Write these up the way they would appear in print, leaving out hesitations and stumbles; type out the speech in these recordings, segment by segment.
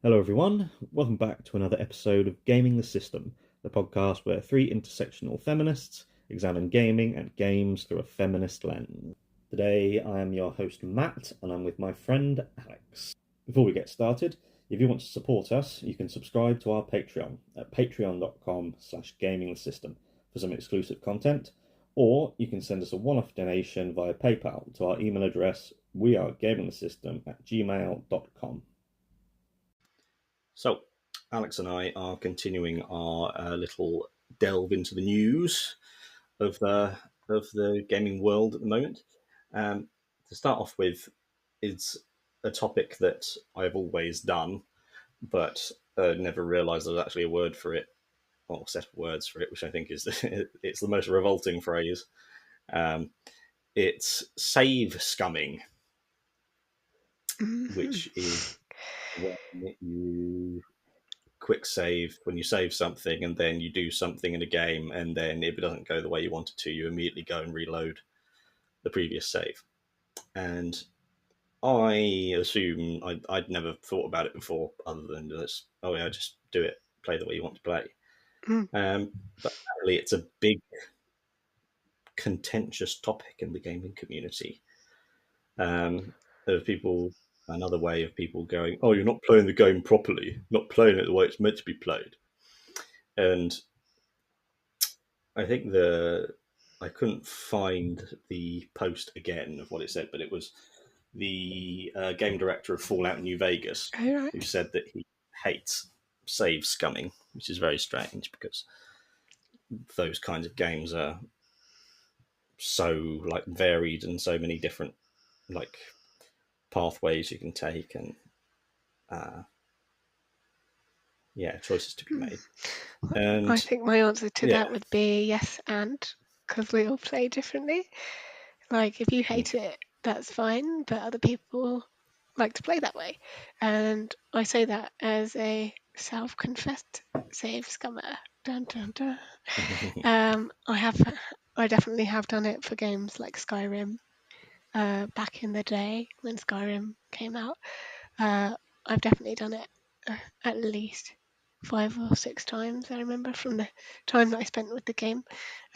Hello, everyone. Welcome back to another episode of Gaming the System, the podcast where three intersectional feminists examine gaming and games through a feminist lens. Today, I am your host, Matt, and I'm with my friend, Alex. Before we get started, if you want to support us, you can subscribe to our Patreon at patreon.com/gamingthesystem for some exclusive content, or you can send us a one-off donation via PayPal to our email address, wearegamingthesystem@gmail.com. So, Alex and I are continuing our little delve into the news of the gaming world at the moment. To start off with, is a topic that I've always done, but never realised there's actually a word for it, or a set of words for it, which I think is it's the most revolting phrase. It's save-scumming, which is when you quick save when you save something and then you do something in a game, and then if it doesn't go the way you want it to, you immediately go and reload the previous save. And I assume I'd never thought about it before, other than just, oh yeah, just do it, play the way you want to play. But apparently it's a big contentious topic in the gaming community. There's people, another way of people going, oh, you're not playing the game properly, not playing it the way it's meant to be played. And I think I couldn't find the post again of what it said, but it was the game director of Fallout New Vegas who said that he hates save-scumming, which is very strange because those kinds of games are so varied and so many different pathways you can take, and choices to be made. And I think my answer to that would be yes, and because we all play differently. Like, if you hate it, that's fine, but other people like to play that way. And I say that as a self-confessed save-scummer. Dun, dun, dun. I definitely have done it for games like Skyrim. Back in the day when Skyrim came out, I've definitely done it at least 5 or 6 times, I remember, from the time that I spent with the game.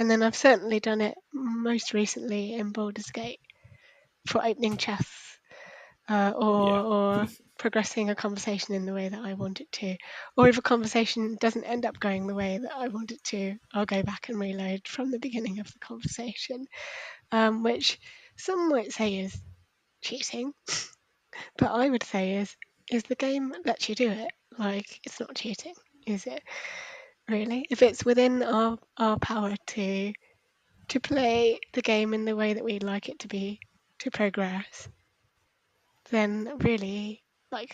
And then I've certainly done it most recently in Baldur's Gate for opening chests, or progressing a conversation in the way that I want it to. Or if a conversation doesn't end up going the way that I want it to, I'll go back and reload from the beginning of the conversation, which some might say is cheating, but I would say is the game lets you do it. Like, it's not cheating, is it? Really? If it's within our power to play the game in the way that we'd like it to be, to progress, then really,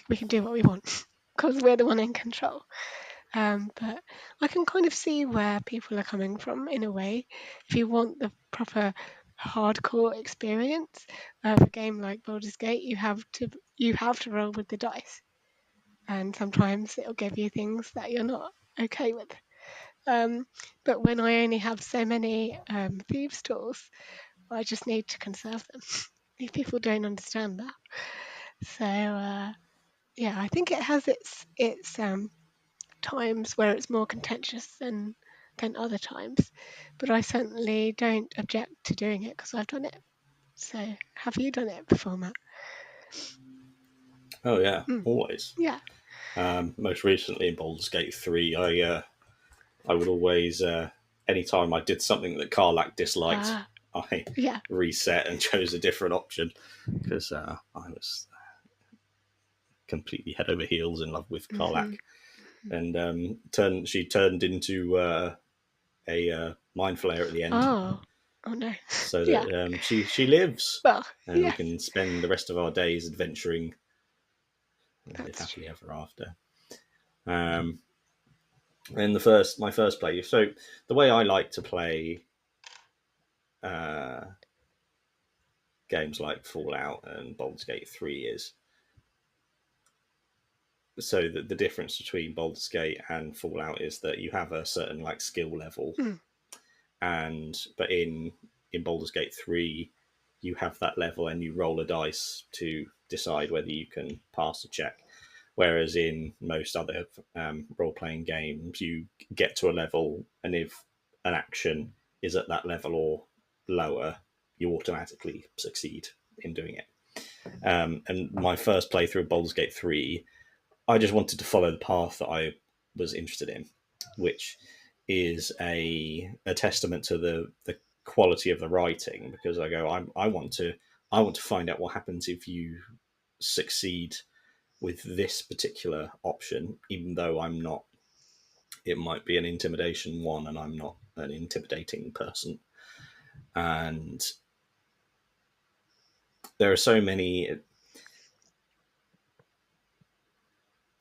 we can do what we want because we're the one in control. But I can kind of see where people are coming from in a way. If you want the proper hardcore experience of a game like Baldur's Gate, you have to roll with the dice, and sometimes it'll give you things that you're not okay with. But when I only have so many thieves tools, I just need to conserve them. If people don't understand that, so I think it has its times where it's more contentious than other times, but I certainly don't object to doing it because I've done it. So, have you done it before, Matt? Oh yeah, always. Yeah. Most recently in Baldur's Gate 3, I would always, anytime I did something that Karlach disliked, I reset and chose a different option because I was completely head over heels in love with Karlach. And she turned into a mind flayer at the end. Oh no! So that she lives, and we can spend the rest of our days adventuring and live happily ever after. In my first play, so the way I like to play games like Fallout and Baldur's Gate 3 is, so that the difference between Baldur's Gate and Fallout is that you have a certain skill level, but in Baldur's Gate 3 you have that level and you roll a dice to decide whether you can pass a check. Whereas in most other role-playing games, you get to a level, and if an action is at that level or lower, you automatically succeed in doing it. And my first playthrough of Baldur's Gate 3, I just wanted to follow the path that I was interested in, which is a testament to the quality of the writing, because I want to find out what happens if you succeed with this particular option, even though I'm not. It might be an intimidation one, and I'm not an intimidating person. And there are so many.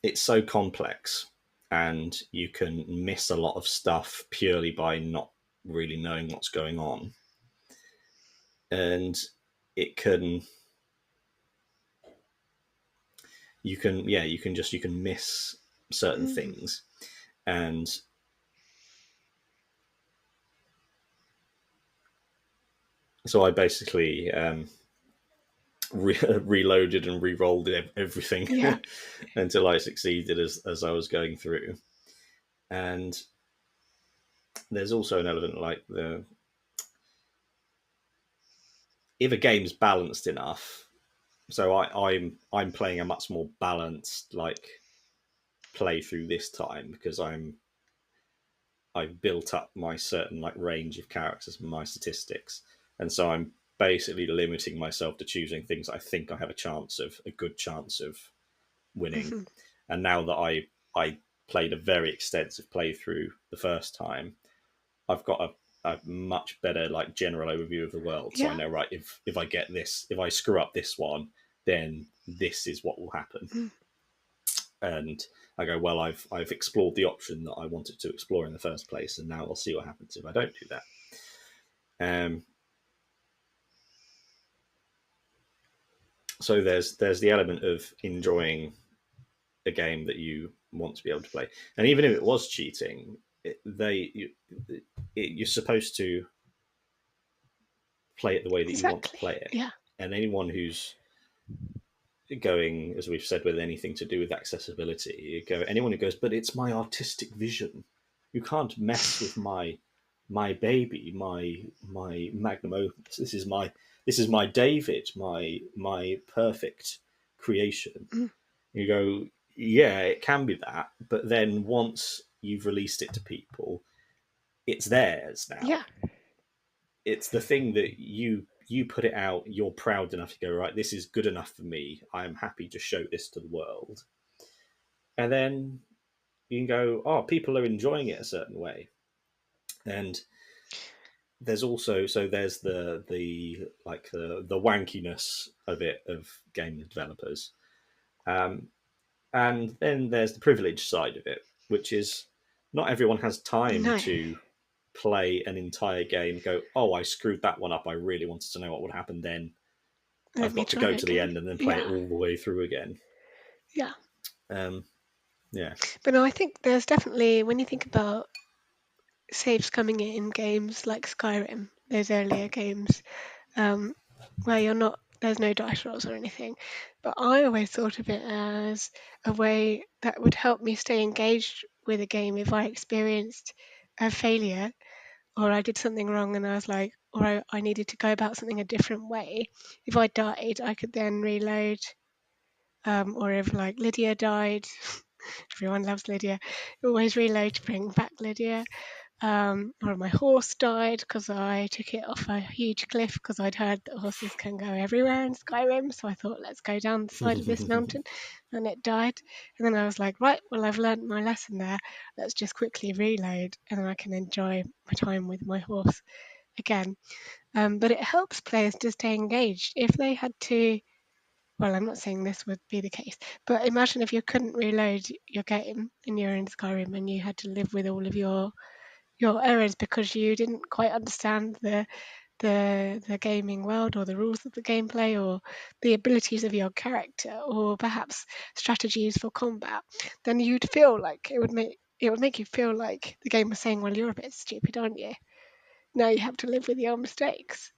It's so complex, and you can miss a lot of stuff purely by not really knowing what's going on. And it can you can miss certain things. And so I basically reloaded and re-rolled everything until I succeeded as I was going through. And there's also an element like if a game's balanced enough. So I'm playing a much more balanced playthrough this time, because I've built up my certain range of characters and my statistics, and so I'm basically limiting myself to choosing things I think I have a good chance of winning. And now that I played a very extensive playthrough the first time, I've got a much better general overview of the world. So I know, right, if I get this, if I screw up this one, then this is what will happen. And I go, well, I've explored the option that I wanted to explore in the first place, and now I'll see what happens if I don't do that. So there's the element of enjoying a game that you want to be able to play, and even if it was cheating, you're supposed to play it the way that you want to play it. Yeah. And anyone who's going, as we've said, with anything to do with accessibility, anyone who goes, but it's my artistic vision. You can't mess with my baby, my magnum opus. This is my David, my perfect creation. You go, yeah, it can be that, but then once you've released it to people, it's theirs now. Yeah. It's the thing that you put it out, you're proud enough to go, right, this is good enough for me, I'm happy to show this to the world. And then you can go, oh, people are enjoying it a certain way. And there's also, so there's the wankiness of it, of game developers, and then there's the privilege side of it, which is not everyone has time to play an entire game, go, oh, I screwed that one up, I really wanted to know what would happen then, I've got to go to the end and then play it all the way through again. Yeah. Yeah. But no, I think there's definitely, when you think about Save-Scumming in games like Skyrim, those earlier games, where there's no dice rolls or anything, but I always thought of it as a way that would help me stay engaged with a game if I experienced a failure, or I did something wrong and I was like, or I needed to go about something a different way. If I died, I could then reload. Or if Lydia died, everyone loves Lydia, always reload to bring back Lydia. Or my horse died because I took it off a huge cliff, because I'd heard that horses can go everywhere in Skyrim, so I thought, let's go down the side of this mountain, and it died. And then I was like, right, well, I've learned my lesson there, let's just quickly reload, and then I can enjoy my time with my horse again. But it helps players to stay engaged. If they had to, well, I'm not saying this would be the case, but imagine if you couldn't reload your game and you're in Skyrim and you had to live with all of your errors because you didn't quite understand the gaming world, or the rules of the gameplay, or the abilities of your character, or perhaps strategies for combat. Then you'd feel like it would make you feel like the game was saying, well, you're a bit stupid, aren't you? Now you have to live with your mistakes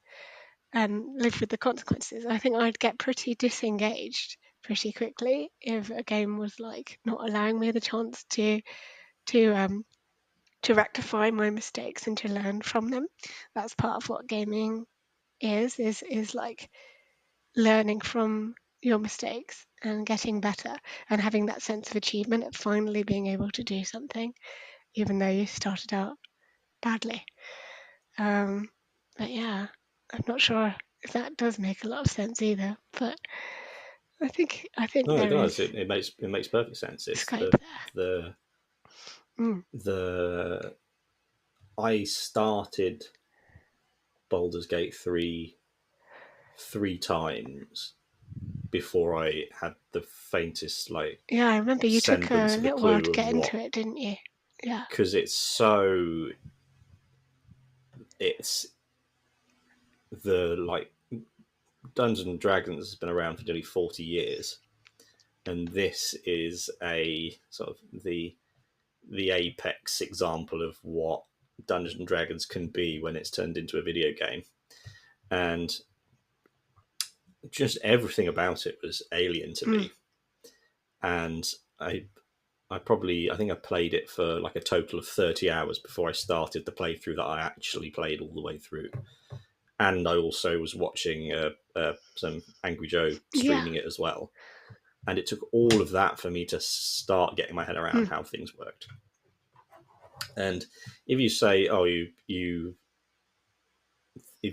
and live with the consequences. I think I'd get pretty disengaged pretty quickly if a game was like not allowing me the chance to rectify my mistakes and to learn from them. That's part of what gaming is like learning from your mistakes and getting better and having that sense of achievement of finally being able to do something, even though you started out badly. But yeah, I'm not sure if that does make a lot of sense either. But I think No, it there does. is It makes perfect sense. It's scope the there. Mm. the I started Baldur's Gate 3 times before I had the faintest like Yeah, I remember you took a semblance of a little while to clue get of what, into it, didn't you? Yeah. because it's the like Dungeons and Dragons has been around for nearly 40 years, and this is a sort of the apex example of what Dungeons and Dragons can be when it's turned into a video game. And just everything about it was alien to Mm. me. And I think I played it for like a total of 30 hours before I started the playthrough that I actually played all the way through. And I also was watching some Angry Joe Yeah. streaming it as well. And it took all of that for me to start getting my head around how things worked. And if you say, oh, if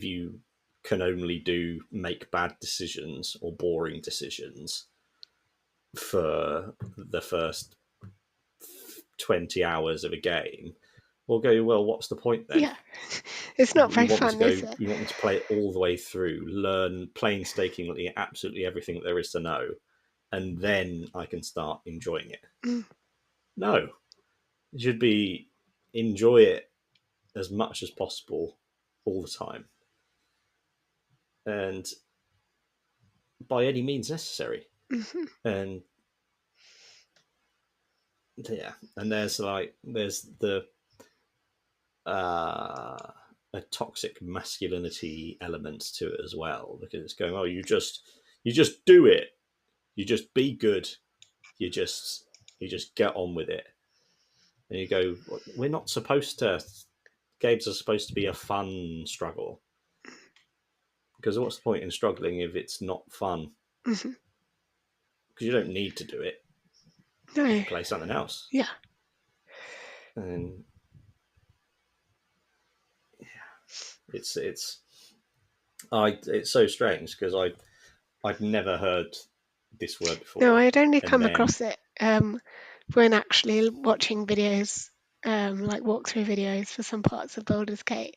you can only make bad decisions or boring decisions for the first 20 hours of a game, we'll go, well, what's the point then? Yeah. It's not very You want me to fun, go, is it? you want me to play it all the way through, learn painstakingly absolutely everything that there is to know, and then I can start enjoying it. Mm. No. It should be enjoy it as much as possible all the time. And by any means necessary. Mm-hmm. And yeah, and there's the a toxic masculinity element to it as well, because it's going, oh, you just do it, you just be good, you just get on with it. And you go, we're not supposed to, games are supposed to be a fun struggle, because what's the point in struggling if it's not fun? Mm-hmm. Because you don't need to do it, No. play something else. Yeah. And it's so strange, because I'd never heard this word No, before, I had only and come then across it when actually watching videos, like walkthrough videos for some parts of Baldur's Gate,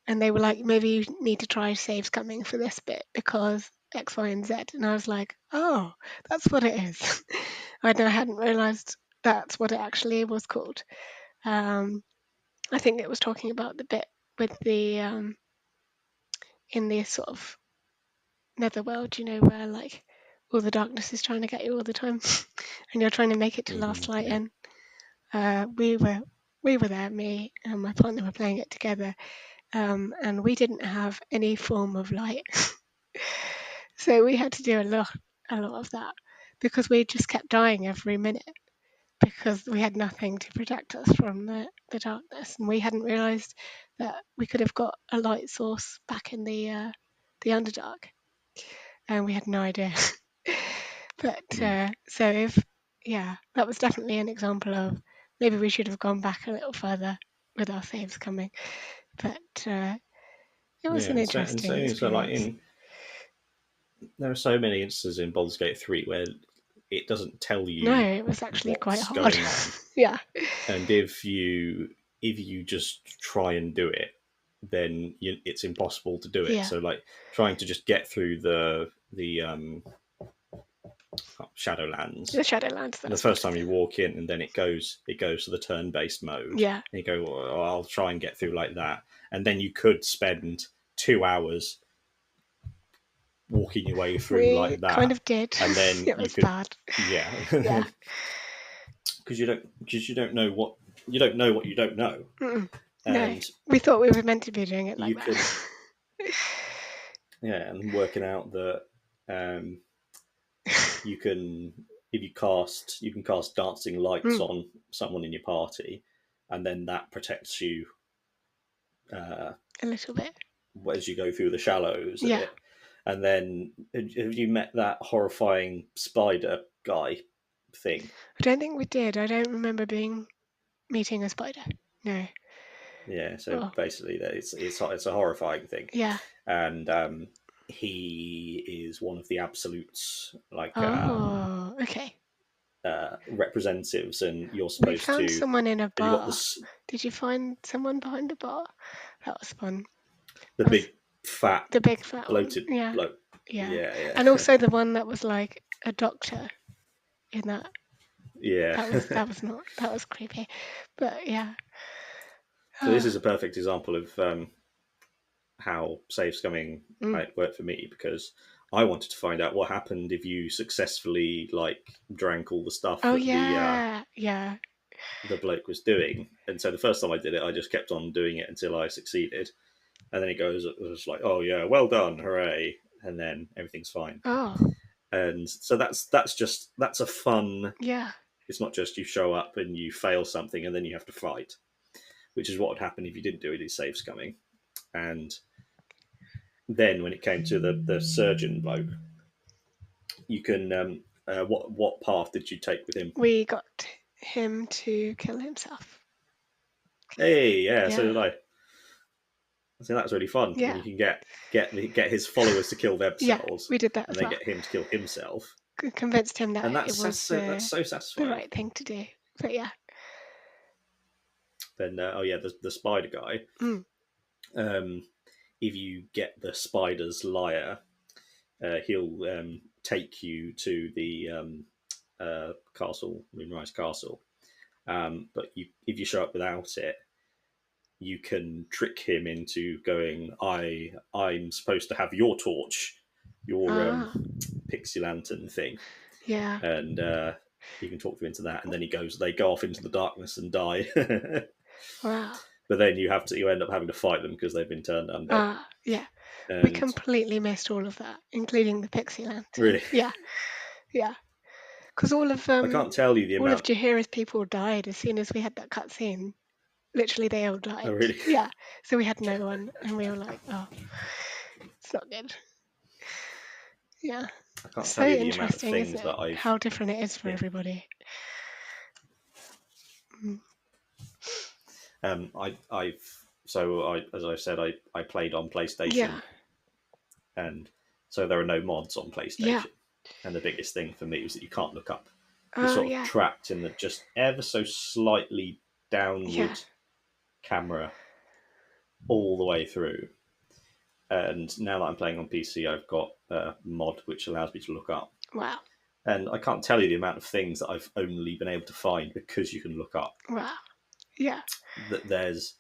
and they were like, maybe you need to try Save-Scumming for this bit because X, Y, and Z, and I was like, oh, that's what it is. I hadn't realised that's what it actually was called. I think it was talking about the bit with the in the sort of netherworld, where like all the darkness is trying to get you all the time, and you're trying to make it to last light. yeah. And we were there, me and my partner were playing it together, and we didn't have any form of light, so we had to do a lot of that because we just kept dying every minute because we had nothing to protect us from the darkness, and we hadn't realised that we could have got a light source back in the Underdark, and we had no idea. But so that was definitely an example of maybe we should have gone back a little further with our Save-Scumming. But it was Yeah, an and interesting so like experience. there are so many instances in Baldur's Gate 3 where it doesn't tell No, you it was actually quite what's hard. going on, Yeah. and if you just try and do it, then it's impossible to do it. Yeah. So like trying to just get through the Shadowlands, The Shadowlands, and the that's what first it time is. you walk in, and then it goes to the turn-based mode, Yeah. and you go, well, I'll try and get through like that, and then you could spend 2 hours walking your way through We like kind that, of did. and then It you was could, bad. yeah, Yeah. because you don't know what you don't know what you don't know, Mm-mm. No, and we thought we were meant to be doing it like you that. can, yeah, and working out that you can cast dancing lights on someone in your party, and then that protects you A little bit. as you go through the shallows a Yeah. bit. And then, have you met that horrifying spider guy thing? I don't think we did. I don't remember meeting a spider. No. Yeah. So Oh. basically, it's a horrifying thing, Yeah. and he is one of the absolutes, like Oh. Okay. representatives, and you're We supposed found to. someone in a You got bar. Did you find someone behind the bar? That was fun. the That was big fat the big fat one. bloated Yeah. bloke. Yeah. Yeah, And also the one that was like a doctor in that. yeah. That was creepy. But yeah. So this is a perfect example of how Save-Scumming Mm. worked for me, because I wanted to find out what happened if you successfully drank all the stuff Oh that yeah. Yeah. the bloke was doing. And so the first time I did it, I just kept on doing it until I succeeded. And then it was like, oh yeah, well done, hooray! And then everything's fine. Oh. And so that's a fun. Yeah. It's not just you show up and you fail something and then you have to fight, which is what would happen if you didn't do it in Save-Scumming. And then when it came to the surgeon bloke, you can what path did you take with him? We got him to kill himself. Hey, yeah, so Yeah. did I. So that was really fun when Yeah. you can get his followers to kill Yeah. themselves, We did that and as then well. get him to kill himself, Convinced him that and it that's was so the satisfying. right thing to do. But yeah. Then oh yeah, the spider guy. Mm. If you get the spider's lyre, he'll take you to the castle, Moonrise Castle. But if you show up without it, you can trick him into going, I'm supposed to have your torch, your pixie lantern thing. Yeah. And you can talk him into that, and then they go off into the darkness and die. Wow. But then you end up having to fight them because they've been turned undead. Yeah. And We completely missed all of that, including the pixie lantern. really, Yeah. Yeah. Because all of I can't tell you the all of amount. Jahira's people died as soon as we had that cutscene. Literally, they all died. Oh, really? Yeah. So we had no one, and we were like, oh, it's not good. Yeah. I can't So tell you the amount of interesting, things isn't that it? I've. How different it is for Yeah. everybody. As I said, I played on PlayStation, Yeah. and so there are no mods on PlayStation. Yeah. And the biggest thing for me was that you can't look up. You're Oh, sort of yeah. trapped in the just ever so slightly downward Yeah. camera all the way through. And now that I'm playing on PC, I've got a mod which allows me to look up. Wow. And I can't tell you the amount of things that I've only been able to find because you can look up. Wow. Yeah. That there's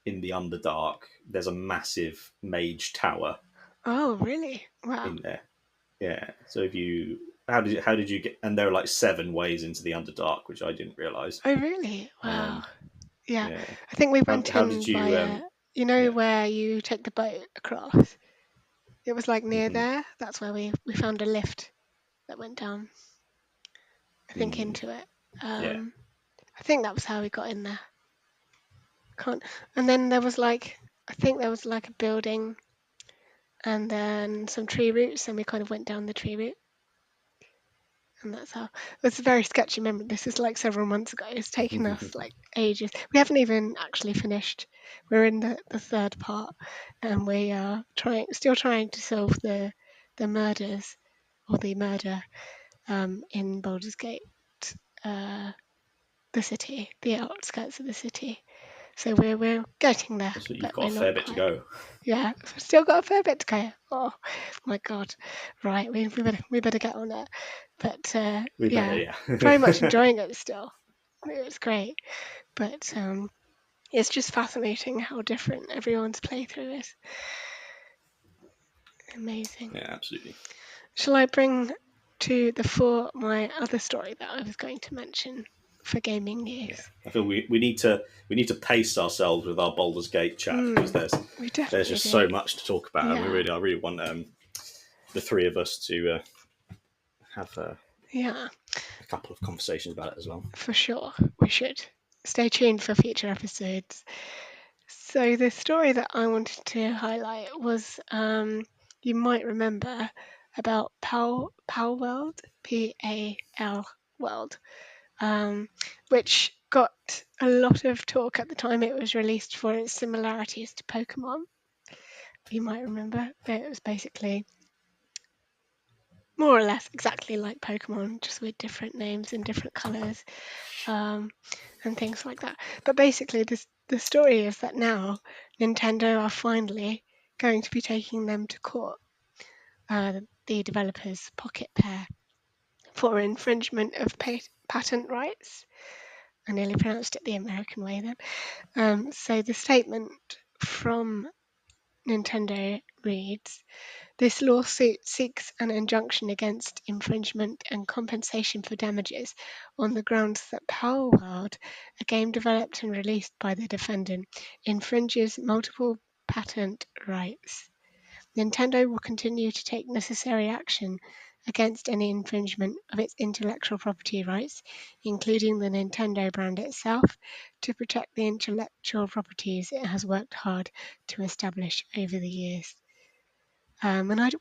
in the Underdark, there's a massive mage tower Oh, really? Wow. in there. Yeah. So how did you get? And there are like 7 ways into the Underdark, which I didn't realize. Oh, really? Wow. Yeah. Yeah. I think we went How in did you? via, Yeah. where you take the boat across. It was like near Mhm. there. That's where we found a lift that went down. I think into it. Yeah. I think that was how we got in there. And then there was I think there was like a building, and then some tree roots, and we kind of went down the tree route. And that's how. It's a very sketchy memory. This is like several months ago. It's taken us like ages. We haven't even actually finished. We're in the third part, and we are still trying to solve the murders, or the murder in Baldur's Gate, the city, the outskirts of the city. So we're getting there. So you've but got a we're fair not bit to quite. go. Yeah, we've still got a fair bit to go. Oh my god! Right, we better get on it. But We better, yeah. very much enjoying it still. It's great, but it's just fascinating how different everyone's playthrough is. Amazing. Yeah, absolutely. Shall I bring to the fore my other story that I was going to mention for gaming news? Yeah. I feel we need to pace ourselves with our Baldur's Gate chat because there's just so much to talk about, and I really want the 3 of us to have Yeah, a couple of conversations about it as well. for sure. We should stay tuned for future episodes. So the story that I wanted to highlight was, you might remember about Palworld, P-A-L World, which got a lot of talk at the time it was released for its similarities to Pokemon. You might remember that it was basically more or less exactly like Pokemon, just with different names and different colours, and things like that. But basically, the story is that now Nintendo are finally going to be taking them to court, the developers Pocket Pair, for infringement of patent rights. I nearly pronounced it the American way then. So the statement from Nintendo reads, "This lawsuit seeks an injunction against infringement and compensation for damages on the grounds that Palworld, a game developed and released by the defendant, infringes multiple patent rights. Nintendo will continue to take necessary action against any infringement of its intellectual property rights, including the Nintendo brand itself, to protect the intellectual properties it has worked hard to establish over the years."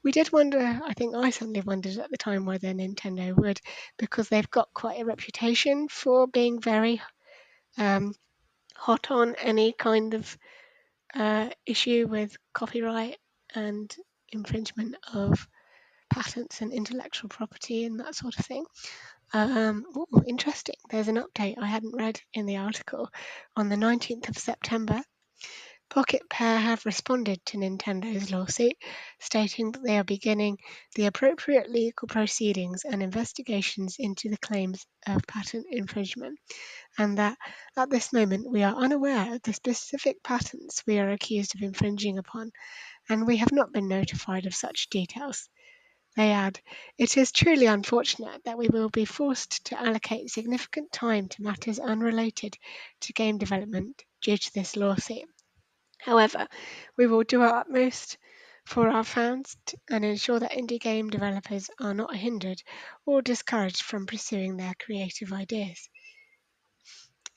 We did wonder, I think I certainly wondered at the time whether Nintendo would, because they've got quite a reputation for being very hot on any kind of issue with copyright and infringement of patents and intellectual property and that sort of thing. Interesting. There's an update I hadn't read in the article. On the 19th of September, Pocket Pair have responded to Nintendo's lawsuit, stating that they are beginning the appropriate legal proceedings and investigations into the claims of patent infringement, and that at this moment we are unaware of the specific patents we are accused of infringing upon, and we have not been notified of such details. They add, "It is truly unfortunate that we will be forced to allocate significant time to matters unrelated to game development due to this lawsuit. However, we will do our utmost for our fans and ensure that indie game developers are not hindered or discouraged from pursuing their creative ideas."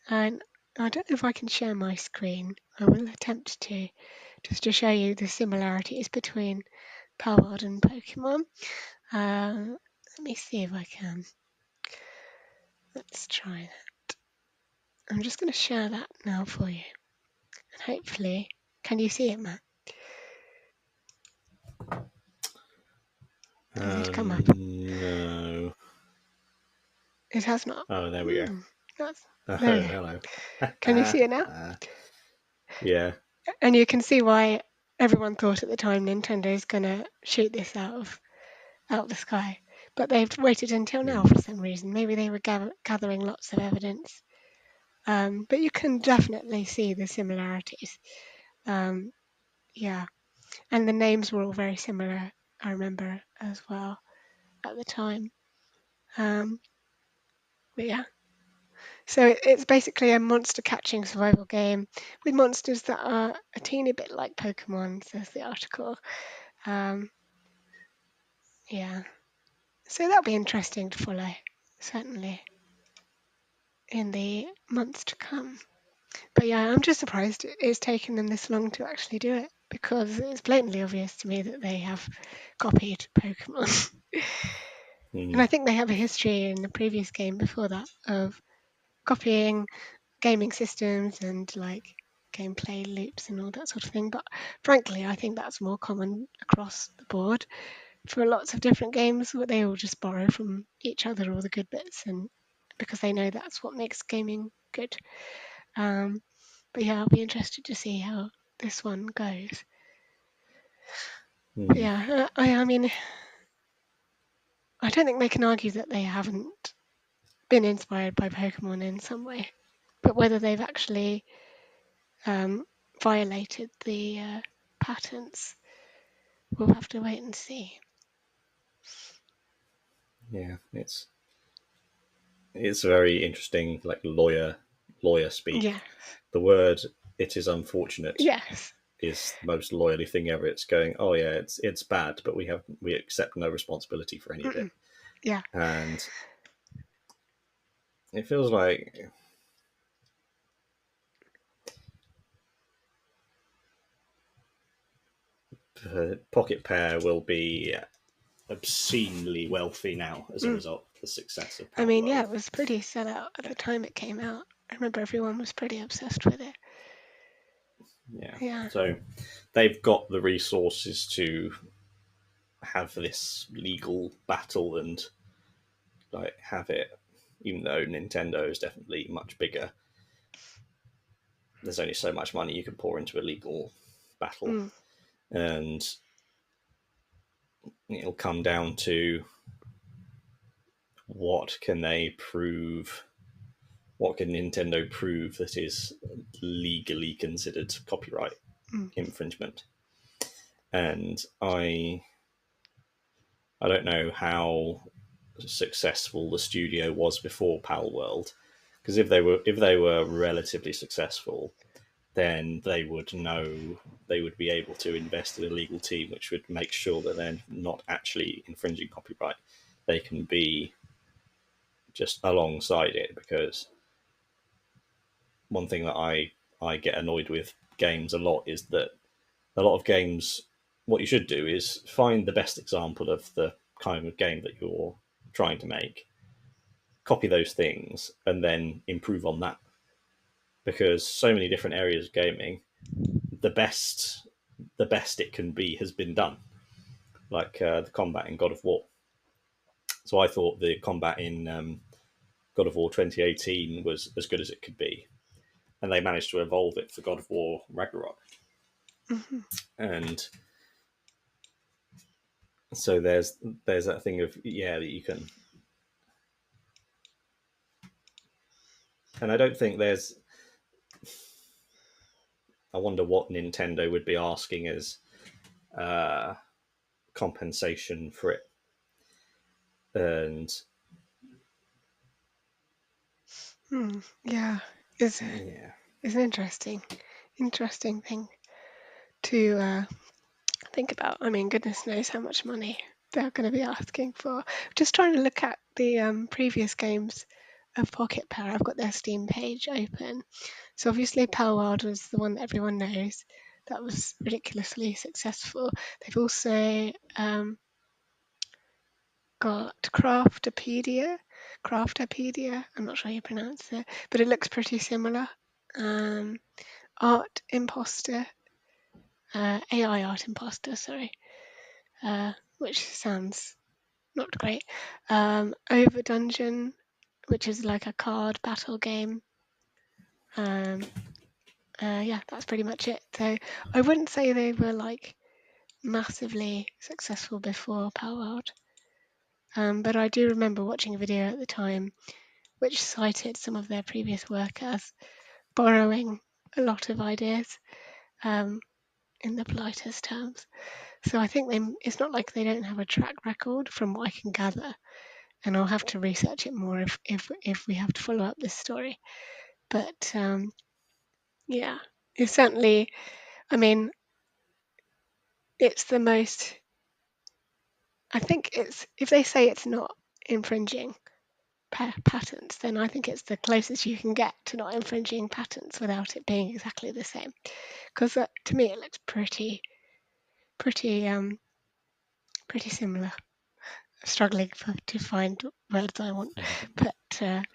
And I don't know if I can share my screen. I will attempt to, just to show you the similarities between Palworld and Pokemon. Let me see if I can. Let's try that. I'm just going to share that now for you. And hopefully, can you see it, Matt? Has it come up? No. It has not. Oh, there we go. That's, Oh, there we go. hello. Can you see it now? Yeah. And you can see why everyone thought at the time Nintendo's going to shoot this out of the sky. But they've waited until now for some reason. Maybe they were gathering lots of evidence. But you can definitely see the similarities. Yeah. And the names were all very similar, I remember, as well at the time. But yeah. So it's basically a monster catching survival game with monsters that are a teeny bit like Pokemon, says the article. Yeah. So that'll be interesting to follow, certainly, in the months to come. But yeah, I'm just surprised it's taken them this long to actually do it, because it's blatantly obvious to me that they have copied Pokemon. And I think they have a history in the previous game before that of copying gaming systems and like gameplay loops and all that sort of thing. But frankly, I think that's more common across the board for lots of different games, where they all just borrow from each other all the good bits, and because they know that's what makes gaming good. But yeah, I'll be interested to see how this one goes. But yeah, I mean, I don't think they can argue that they haven't been inspired by Pokemon in some way, but whether they've actually violated the patents, we'll have to wait and see. Yeah, it's very interesting, like lawyer speak. Yeah. The word "it is unfortunate" Yes. is the most lawyerly thing ever. It's going, oh yeah, it's bad, but we accept no responsibility for any of it. Yeah. And it feels like Pocket Pair will be obscenely wealthy now as a result of the success of I mean, yeah, Palworld. it was pretty sellout at the time it came out. I remember everyone was pretty obsessed with it. Yeah. Yeah. So they've got the resources to have this legal battle and like have it, even though Nintendo is definitely much bigger. There's only so much money you can pour into a legal battle, and it'll come down to what can they prove. What can Nintendo prove that is legally considered copyright infringement? And I don't know how successful the studio was before Palworld, because if they were relatively successful, then they would know, they would be able to invest in a legal team which would make sure that they're not actually infringing copyright. They can be just alongside it, because one thing that I get annoyed with games a lot is that a lot of games, what you should do is find the best example of the kind of game that you're trying to make, copy those things, and then improve on that. Because so many different areas of gaming, the best it can be has been done, like the combat in God of War. So I thought the combat in God of War 2018 was as good as it could be, and they managed to evolve it for God of War Ragnarok. And so there's that thing of, yeah, that you can, and I don't think there's, I wonder what Nintendo would be asking as uh, compensation for it. And Yeah. It's yeah, an interesting thing to think about. I mean, goodness knows how much money they're going to be asking for. Just trying to look at the previous games of Pocket Pair. I've got their Steam page open. So obviously Palworld was the one that everyone knows. That was ridiculously successful. They've also got Craftopedia. I'm not sure how you pronounce it, but it looks pretty similar. Art Imposter, AI Art Imposter, sorry, which sounds not great. Over Dungeon, which is like a card battle game. Yeah, that's pretty much it. So I wouldn't say they were like massively successful before Palworld. But I do remember watching a video at the time which cited some of their previous work as borrowing a lot of ideas, in the politest terms. So I think it's not like they don't have a track record from what I can gather, and I'll have to research it more if we have to follow up this story. But yeah, it's certainly. I mean, it's the most. I think it's if they say it's not infringing patents, then I think it's the closest you can get to not infringing patents without it being exactly the same. Because to me, it looks pretty, pretty similar. Struggling to find words I want, but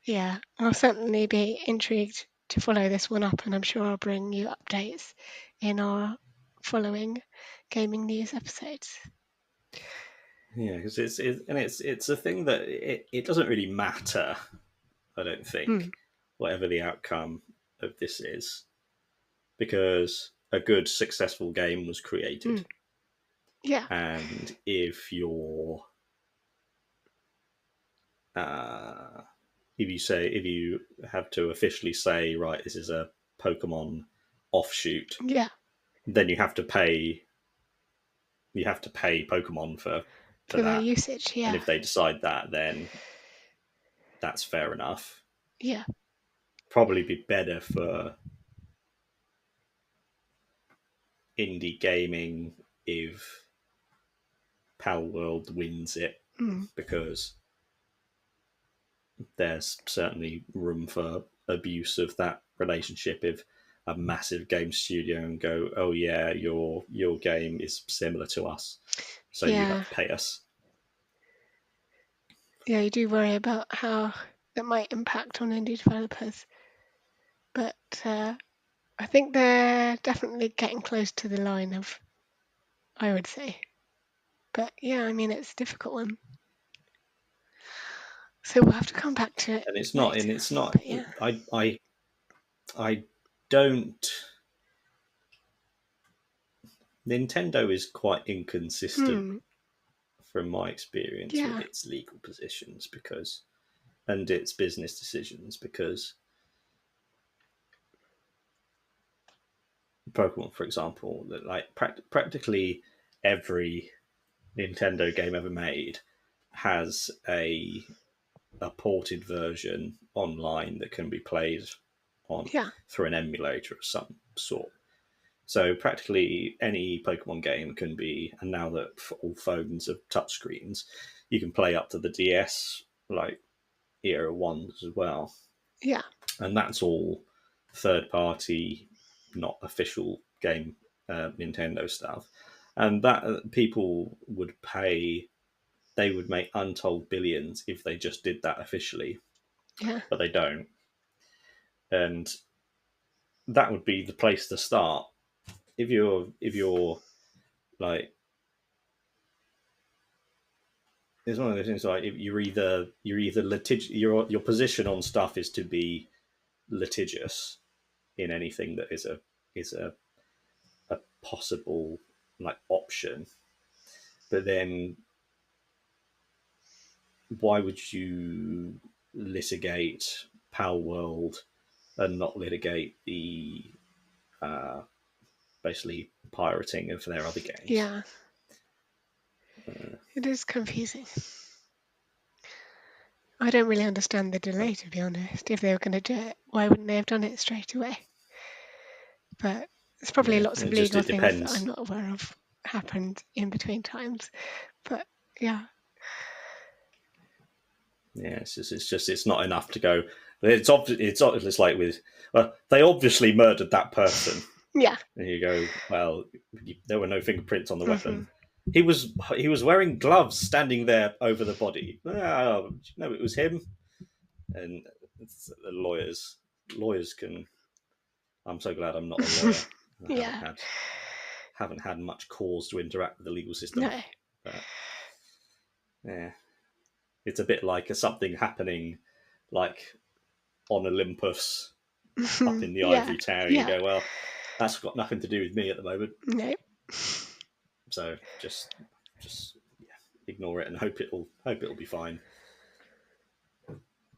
yeah, I'll certainly be intrigued to follow this one up, and I'm sure I'll bring you updates in our following gaming news episodes. yeah, because it's a thing that it doesn't really matter. I don't think, whatever the outcome of this is, because a good successful game was created. Yeah, And uh, if you have to officially say, right, this is a Pokemon offshoot, yeah, then you have to pay Pokemon for for their that. usage. And Yeah, if they decide that, then that's fair enough. yeah, Probably be better for indie gaming if Palworld wins it because there's certainly room for abuse of that relationship if a massive game studio and go, oh yeah, your game is similar to us, so you have to pay us. Yeah, you do worry about how that might impact on indie developers. But I think they're definitely getting close to the line of, I would say. But yeah, I mean, it's a difficult one. So we'll have to come back to it. And it's not, later. and it's not. But yeah. I don't. Nintendo is quite inconsistent from my experience with its legal positions and its business decisions, because Pokemon, for example, that like practically every Nintendo game ever made has a ported version online that can be played on through an emulator of some sort. So practically any Pokemon game can be, and now that all phones have touchscreens, you can play up to the DS like era ones as well. Yeah. And that's all third party, not official game Nintendo stuff. And that people would pay, they would make untold billions if they just did that officially. Yeah. But they don't. And that would be the place to start. If you're like, it's one of those things like you're either your position on stuff is to be litigious in anything that is a possible like option, but then why would you litigate Palworld and not litigate the basically pirating of their other games? Yeah. It is confusing. I don't really understand the delay, to be honest. If they were going to do it, why wouldn't they have done it straight away? But there's probably lots of legal things that I'm not aware of happened in between times. But yeah. Yeah, it's not enough to go. It's like with, well, they obviously murdered that person. Yeah. And you go, well, there were no fingerprints on the weapon. He was wearing gloves, standing there over the body. Oh, no, it was him. And the lawyers can. I'm so glad I'm not a lawyer. Yeah. Haven't had much cause to interact with the legal system. No. But yeah, it's a bit like something happening, like on Olympus, up in the ivory tower. You go, well, that's got nothing to do with me at the moment. No. So just ignore it and hope it'll be fine.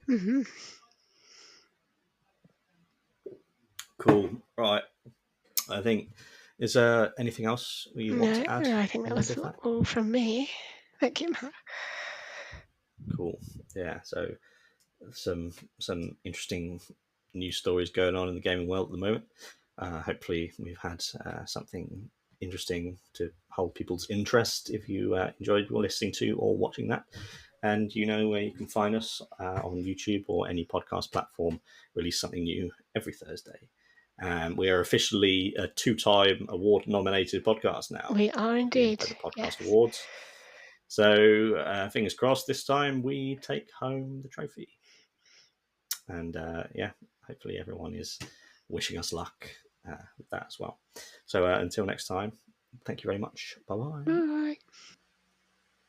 Mm-hmm. Cool. Right. I think, is there anything else you want to add? I think that was all from me. Thank you, Matt. Cool. Yeah. So some interesting news stories going on in the gaming world at the moment. Hopefully, we've had something interesting to hold people's interest if you enjoyed listening to or watching that. And you know where you can find us on YouTube or any podcast platform. Release something new every Thursday. We are officially a 2-time award-nominated podcast now. We are indeed. The Podcast Awards. So fingers crossed this time we take home the trophy. And yeah, hopefully everyone is wishing us luck with that as well. So until next time, thank you very much. Bye-bye. Bye.